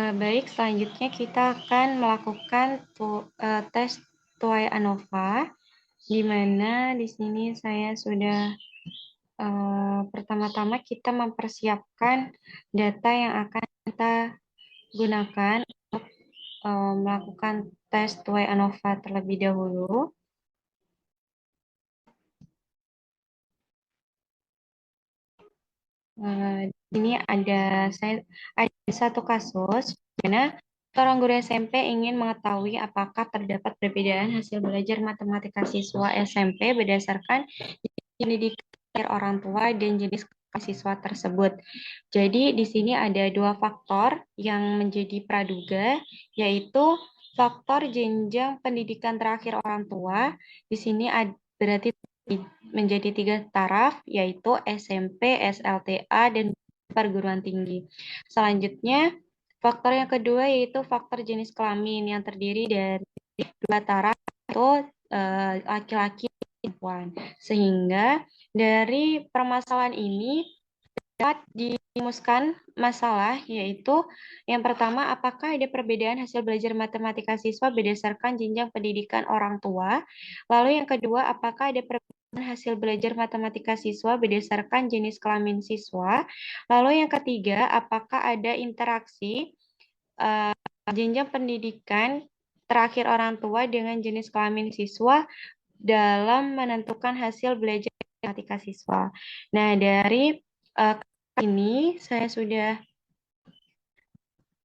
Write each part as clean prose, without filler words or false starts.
Baik, selanjutnya kita akan melakukan tes tuai ANOVA, di mana di sini saya sudah pertama-tama kita mempersiapkan data yang akan kita gunakan untuk melakukan tes tuai ANOVA terlebih dahulu. Ini ada satu kasus di mana seorang guru SMP ingin mengetahui apakah terdapat perbedaan hasil belajar matematika siswa SMP berdasarkan pendidikan orang tua dan jenis siswa tersebut. Jadi di sini ada dua faktor yang menjadi praduga, yaitu faktor jenjang pendidikan terakhir orang tua. Di sini berarti menjadi 3 taraf, yaitu SMP, SLTA, dan perguruan tinggi. Selanjutnya, faktor yang kedua yaitu faktor jenis kelamin yang terdiri dari 2 taraf, yaitu laki-laki dan perempuan. Sehingga dari permasalahan ini dapat dirumuskan masalah, yaitu yang pertama, apakah ada perbedaan hasil belajar matematika siswa berdasarkan jenjang pendidikan orang tua. Lalu yang kedua, apakah ada perbedaan hasil belajar matematika siswa berdasarkan jenis kelamin siswa. Lalu yang ketiga, apakah ada interaksi jenjang pendidikan terakhir orang tua dengan jenis kelamin siswa dalam menentukan hasil belajar matematika siswa. Nah, dari ini saya sudah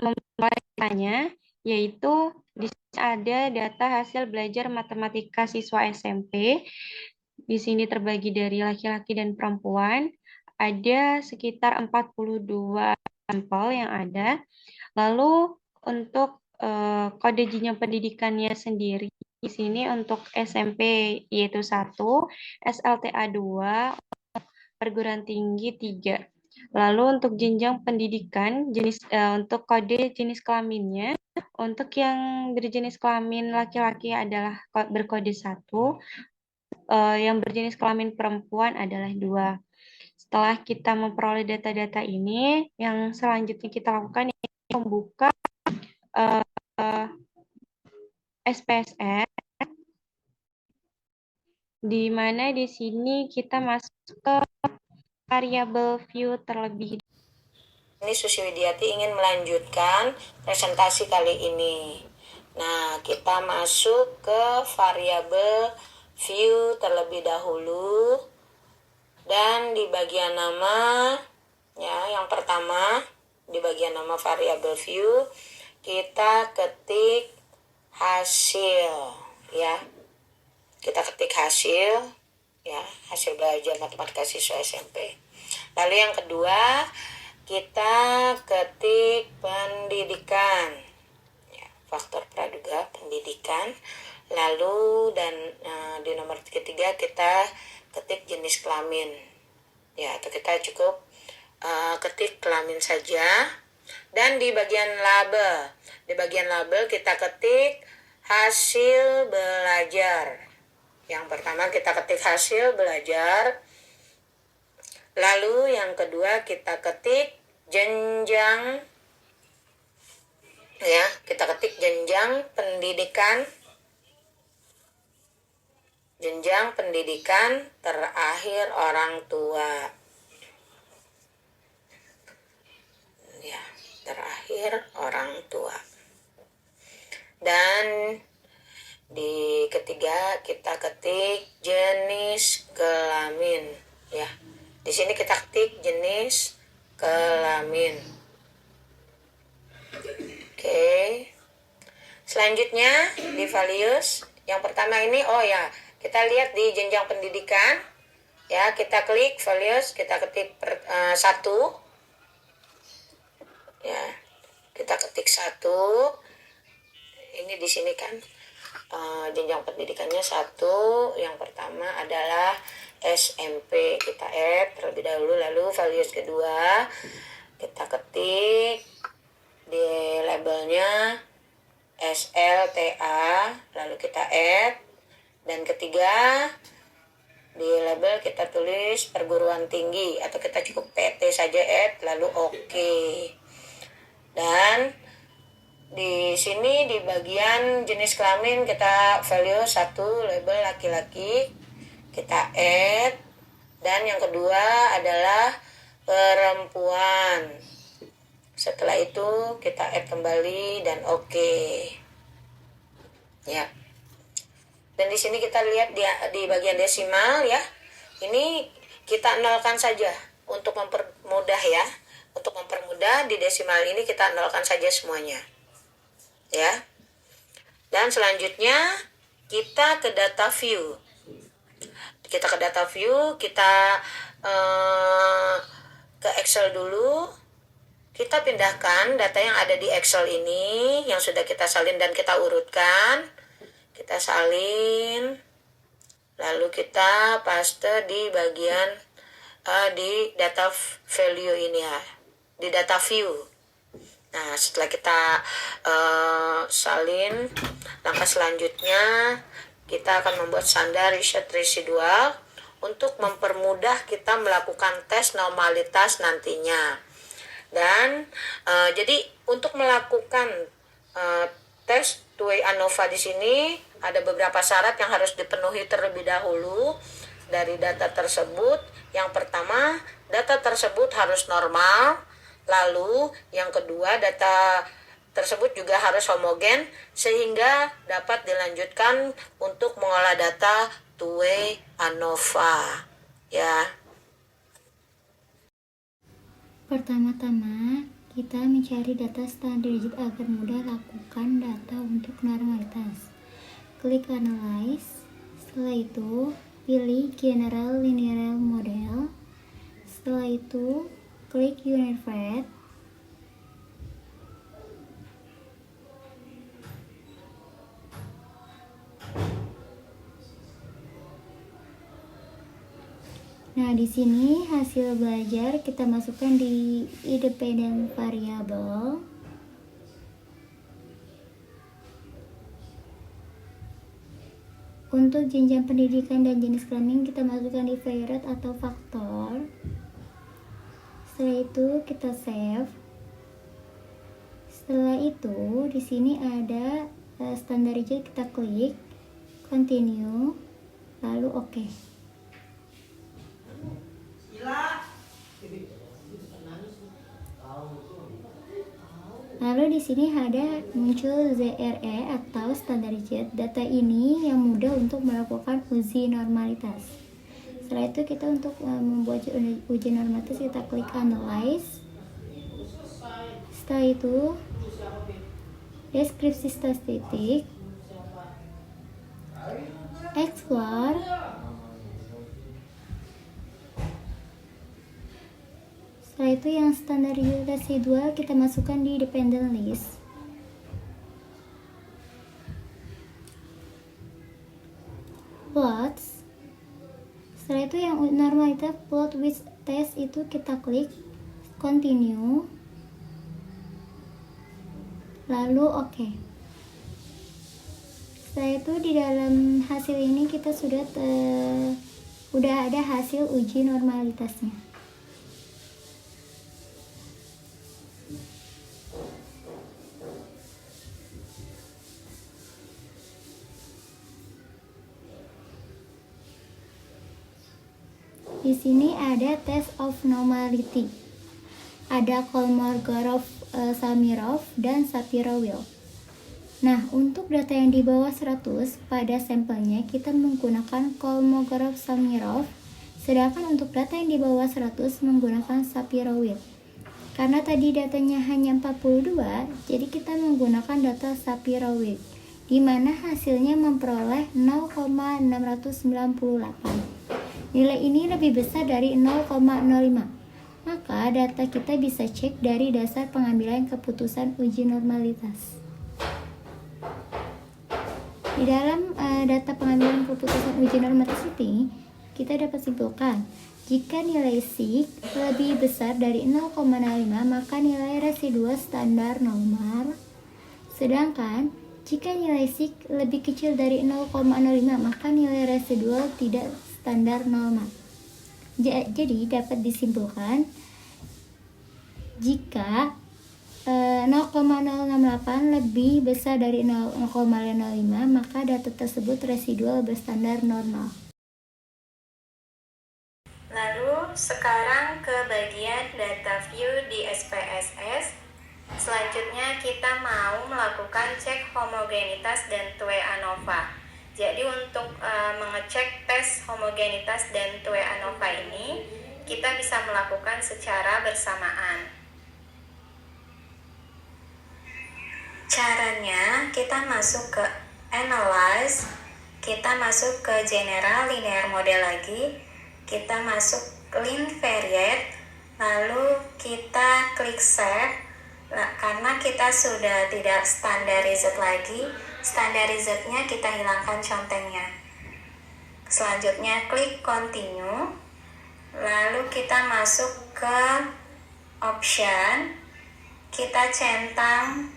memulainya, yaitu di sini ada data hasil belajar matematika siswa SMP. Di sini terbagi dari laki-laki dan perempuan. Ada sekitar 42 sampel yang ada. Lalu untuk kode jenjang pendidikannya sendiri, di sini untuk SMP yaitu 1, SLTA 2, perguruan tinggi 3. Lalu untuk jenjang pendidikan, untuk kode jenis kelaminnya, untuk yang berjenis kelamin laki-laki adalah berkode 1, yang berjenis kelamin perempuan adalah 2. Setelah kita memperoleh data-data ini, yang selanjutnya kita lakukan yaitu membuka SPSS, di mana di sini kita masuk ke variabel view terlebih. Ini Susi Widiati ingin melanjutkan presentasi kali ini. Nah, kita masuk ke variabel view terlebih dahulu. Dan di bagian nama, ya, yang pertama, di bagian nama variabel view, kita ketik hasil, ya. Kita ketik hasil, ya, hasil belajar matematika siswa SMP. Lalu yang kedua, kita ketik pendidikan, ya, faktor praduga pendidikan. Lalu dan di nomor ketiga kita ketik jenis kelamin, ya, atau kita cukup ketik kelamin saja. Dan di bagian label kita ketik hasil belajar. Yang pertama kita ketik hasil belajar. Lalu yang kedua kita ketik jenjang, ya, kita ketik jenjang pendidikan terakhir orang tua, ya, terakhir orang tua. Dan di ketiga kita ketik jenis kelamin, ya. Di sini kita ketik jenis kelamin. Oke. Selanjutnya di values, yang pertama ini, kita lihat di jenjang pendidikan, ya, kita klik values, kita ketik 1, ya, kita ketik 1. Ini di sini kan jenjang pendidikannya 1. Yang pertama adalah SMP, kita add terlebih dahulu. Lalu values kedua kita ketik di labelnya SLTA, lalu kita add. Dan ketiga di label kita tulis perguruan tinggi, atau kita cukup PT saja, add lalu oke. Dan Di sini di bagian jenis kelamin kita value 1 label laki-laki, kita add, dan yang kedua adalah perempuan. Setelah itu kita add kembali dan oke. Ya. Dan di sini kita lihat di bagian desimal ya. Ini kita nolkan saja untuk mempermudah ya. Untuk mempermudah di desimal ini kita nolkan saja semuanya. Ya. Dan selanjutnya kita ke data view. Kita ke data view, kita ke Excel dulu. Kita pindahkan data yang ada di Excel ini yang sudah kita salin dan kita urutkan. Kita salin, lalu kita paste di bagian di data value ini ya, di data view. Nah, setelah kita salin, langkah selanjutnya kita akan membuat standar riset residual untuk mempermudah kita melakukan tes normalitas nantinya. Dan jadi untuk melakukan tes two-way ANOVA di sini ada beberapa syarat yang harus dipenuhi terlebih dahulu dari data tersebut. Yang pertama, data tersebut harus normal. Lalu yang kedua, data tersebut juga harus homogen sehingga dapat dilanjutkan untuk mengolah data two-way ANOVA. Ya. Pertama-tama, kita mencari data standar digit agar mudah lakukan data untuk normalitas. Klik Analyze. Setelah itu, pilih General Linear Model. Setelah itu, klik Unified. Nah, di sini hasil belajar kita masukkan di independent variable. Untuk jenjang pendidikan dan jenis kelamin kita masukkan di variate atau faktor. Setelah itu kita save. Setelah itu di sini ada standar digit, kita klik continue, lalu oke. Lalu di sini ada muncul ZRE atau standar digit. Data ini yang mudah untuk melakukan uji normalitas. Setelah itu kita untuk membuat uji normalitas kita klik Analyze. Setelah itu deskripsi statistik, Explore. Setelah itu yang standar residual kita masukkan di dependent list. Plots. Setelah itu yang normalitas plot with test itu kita klik continue, lalu oke. Setelah itu di dalam hasil ini kita sudah ada hasil uji normalitasnya. Di sini ada test of normality. Ada Kolmogorov, Samirov, dan Shapiro-Wilk. Nah, untuk data yang di bawah 100 pada sampelnya kita menggunakan Kolmogorov, Samirov, sedangkan untuk data yang di bawah 100 menggunakan Shapiro-Wilk. Karena tadi datanya hanya 42, jadi kita menggunakan data Shapiro-Wilk, di mana hasilnya memperoleh 0,698. Nilai ini lebih besar dari 0,05. Maka data kita bisa cek dari dasar pengambilan keputusan uji normalitas. Di dalam data pengambilan keputusan uji normalitas ini, kita dapat simpulkan, jika nilai SIG lebih besar dari 0,05, maka nilai residual standar normal. Sedangkan, jika nilai SIG lebih kecil dari 0,05, maka nilai residual tidak standar normal. Jadi dapat disimpulkan jika 0,068 lebih besar dari 0,05, maka data tersebut residual berstandar normal. Lalu sekarang ke bagian data view di SPSS. Selanjutnya kita mau melakukan cek homogenitas dan Thue ANOVA. Jadi untuk mengecek tes homogenitas dan Thue ANOVA ini kita bisa melakukan secara bersamaan. Caranya kita masuk ke Analyze, kita masuk ke General Linear Model lagi, kita masuk Clean Variate, lalu kita klik Save. Nah, karena kita sudah tidak standar result lagi, standar resultnya kita hilangkan contengnya. Selanjutnya klik Continue, lalu kita masuk ke Option, kita centang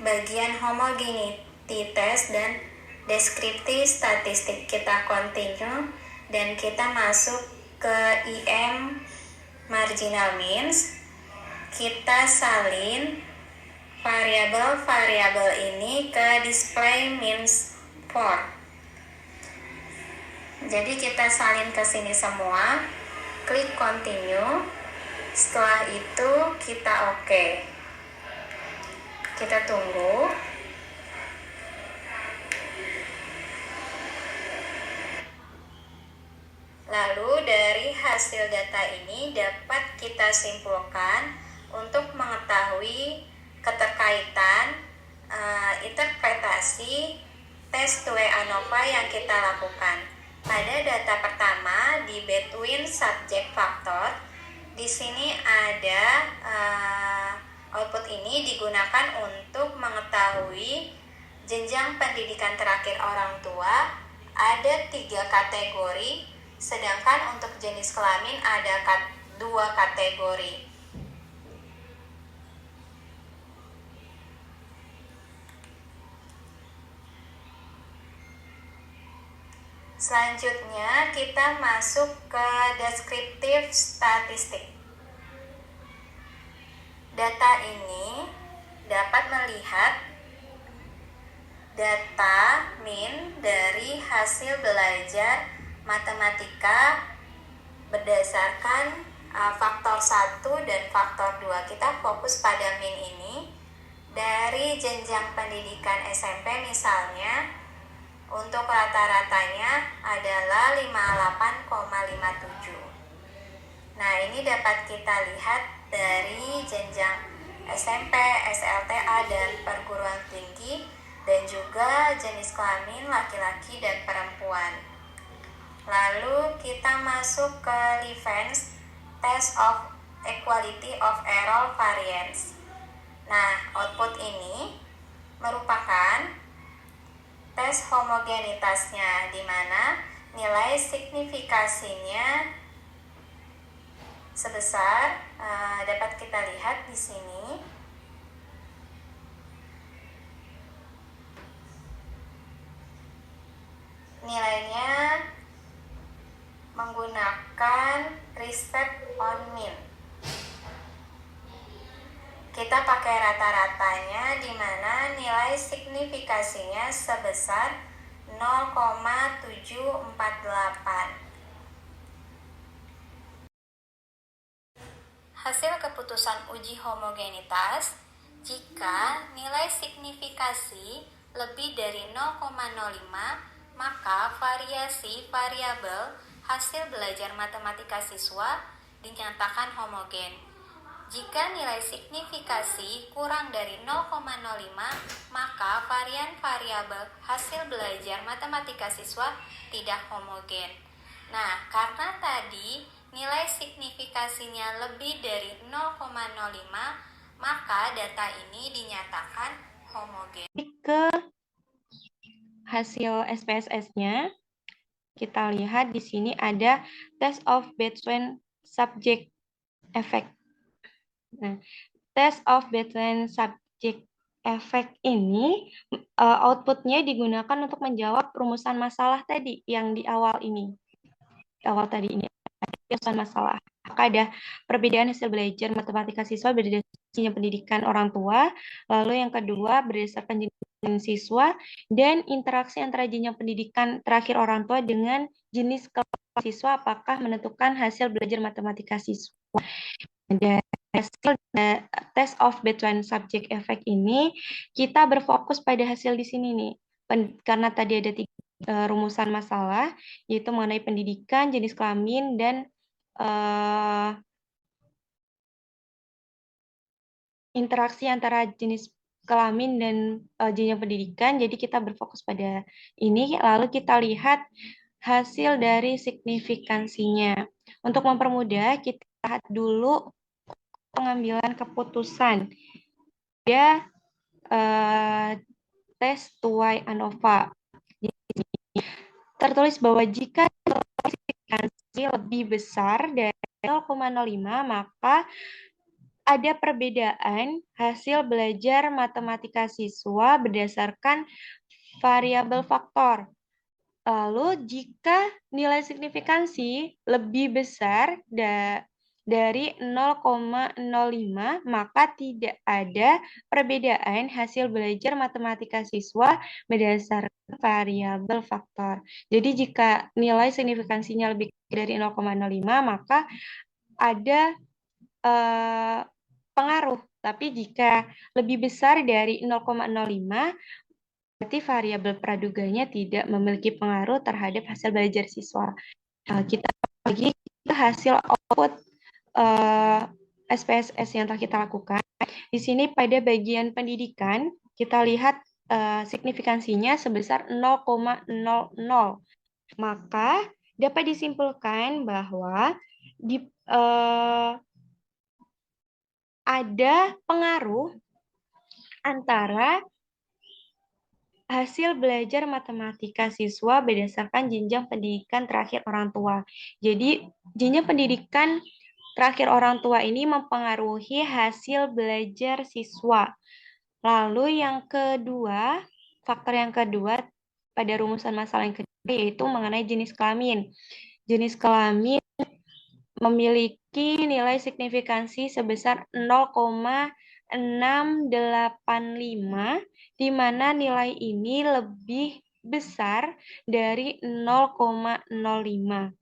bagian homogeneity test dan descriptive statistik, kita continue dan kita masuk ke IM marginal means, kita salin variabel-variabel ini ke display means for. Jadi kita salin ke sini semua, klik continue, setelah itu kita oke. Kita tunggu. Lalu dari hasil data ini dapat kita simpulkan untuk mengetahui keterkaitan interpretasi tes Thue ANOVA yang kita lakukan. Pada data pertama di between subject factor, di sini ada output ini digunakan untuk mengetahui jenjang pendidikan terakhir orang tua. Ada 3 kategori, sedangkan untuk jenis kelamin ada 2 kategori. Selanjutnya kita masuk ke descriptive statistik. Data ini dapat melihat data min dari hasil belajar matematika berdasarkan faktor 1 dan faktor 2. Kita fokus pada min ini. Dari jenjang pendidikan SMP misalnya, untuk rata-ratanya adalah 58,57. Nah, ini dapat kita lihat dari jenjang SMP, SLTA, dan perguruan tinggi, dan juga jenis kelamin laki-laki dan perempuan. Lalu kita masuk ke Levens Test of Equality of Error Variance. Nah, output ini merupakan tes homogenitasnya, di mana nilai signifikasinya sebesar dapat kita lihat di sini. Nilainya menggunakan respect on mean. Kita pakai rata-ratanya, di mana nilai signifikasinya sebesar 0,748. Hasil keputusan uji homogenitas, jika nilai signifikasi lebih dari 0,05, maka variasi variabel hasil belajar matematika siswa dinyatakan homogen. Jika nilai signifikasi kurang dari 0,05, maka varian variabel hasil belajar matematika siswa tidak homogen. Nah, karena tadi nilai signifikasinya lebih dari 0,05, maka data ini dinyatakan homogen. Ke hasil SPSS-nya, kita lihat di sini ada test of between subject effect. Nah, test of between subject effect ini outputnya digunakan untuk menjawab rumusan masalah tadi yang di awal ini. Di awal tadi ini ada rumusan masalah. Maka ada perbedaan hasil belajar matematika siswa berdasarkan jenjang pendidikan orang tua, lalu yang kedua berdasarkan jenjang siswa, dan interaksi antara jenjang pendidikan terakhir orang tua dengan jenis kelas siswa apakah menentukan hasil belajar matematika siswa. Dan hasil test of Between Subject Effect ini kita berfokus pada hasil di sini nih. Karena tadi ada 3 rumusan masalah, yaitu mengenai pendidikan, jenis kelamin, dan interaksi antara jenis kelamin dan jenjang pendidikan. Jadi kita berfokus pada ini, lalu kita lihat hasil dari signifikansinya. Untuk mempermudah, kita lihat dulu pengambilan keputusan. Ada tes tuai ANOVA. Tertulis bahwa jika signifikansi lebih besar dari 0,05, maka ada perbedaan hasil belajar matematika siswa berdasarkan variabel faktor. Lalu jika nilai signifikansi lebih besar dari 0,05, maka tidak ada perbedaan hasil belajar matematika siswa berdasarkan variabel faktor. Jadi jika nilai signifikansinya lebih dari 0,05, maka ada pengaruh. Tapi jika lebih besar dari 0,05, berarti variabel praduganya tidak memiliki pengaruh terhadap hasil belajar siswa. Kita lagi hasil output SPSS yang telah kita lakukan. Di sini pada bagian pendidikan, kita lihat signifikansinya sebesar 0,00. Maka dapat disimpulkan bahwa ada pengaruh antara hasil belajar matematika siswa berdasarkan jenjang pendidikan terakhir orang tua. Jadi, jenjang pendidikan terakhir orang tua ini mempengaruhi hasil belajar siswa. Lalu yang kedua, faktor yang kedua pada rumusan masalah yang kedua yaitu mengenai jenis kelamin. Jenis kelamin memiliki nilai signifikansi sebesar 0,685, di mana nilai ini lebih besar dari 0,05.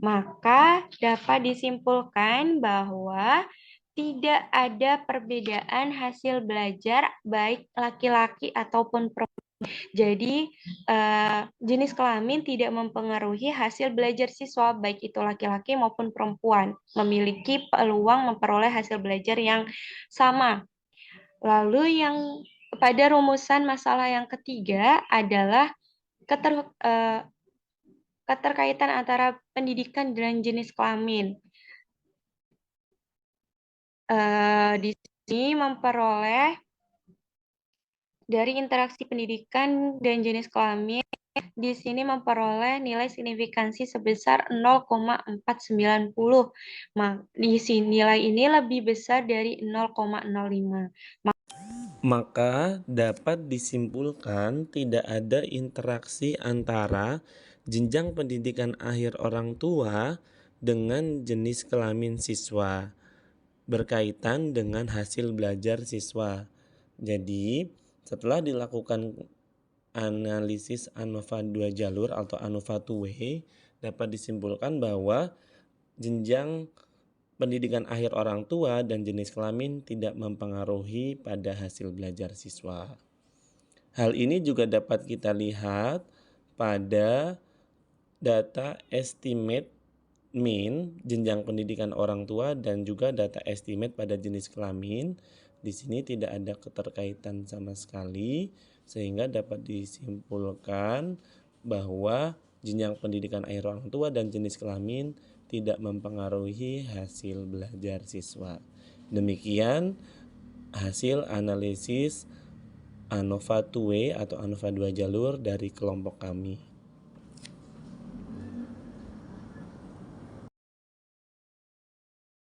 Maka dapat disimpulkan bahwa tidak ada perbedaan hasil belajar baik laki-laki ataupun perempuan. Jadi jenis kelamin tidak mempengaruhi hasil belajar siswa baik itu laki-laki maupun perempuan, memiliki peluang memperoleh hasil belajar yang sama. Lalu yang pada rumusan masalah yang ketiga adalah keterkaitan antara pendidikan dan jenis kelamin. Di sini memperoleh dari interaksi pendidikan dan jenis kelamin, di sini memperoleh nilai signifikansi sebesar 0,490. Di sini nilai ini lebih besar dari 0,05. Maka dapat disimpulkan tidak ada interaksi antara jenjang pendidikan akhir orang tua dengan jenis kelamin siswa berkaitan dengan hasil belajar siswa. Jadi, setelah dilakukan analisis ANOVA 2 jalur atau ANOVA 2 way, dapat disimpulkan bahwa jenjang pendidikan akhir orang tua dan jenis kelamin tidak mempengaruhi pada hasil belajar siswa. Hal ini juga dapat kita lihat pada data estimate mean jenjang pendidikan orang tua dan juga data estimate pada jenis kelamin. Di sini tidak ada keterkaitan sama sekali, sehingga dapat disimpulkan bahwa jenjang pendidikan akhir orang tua dan jenis kelamin tidak mempengaruhi hasil belajar siswa. Demikian hasil analisis ANOVA 2 way atau ANOVA 2 jalur dari kelompok kami.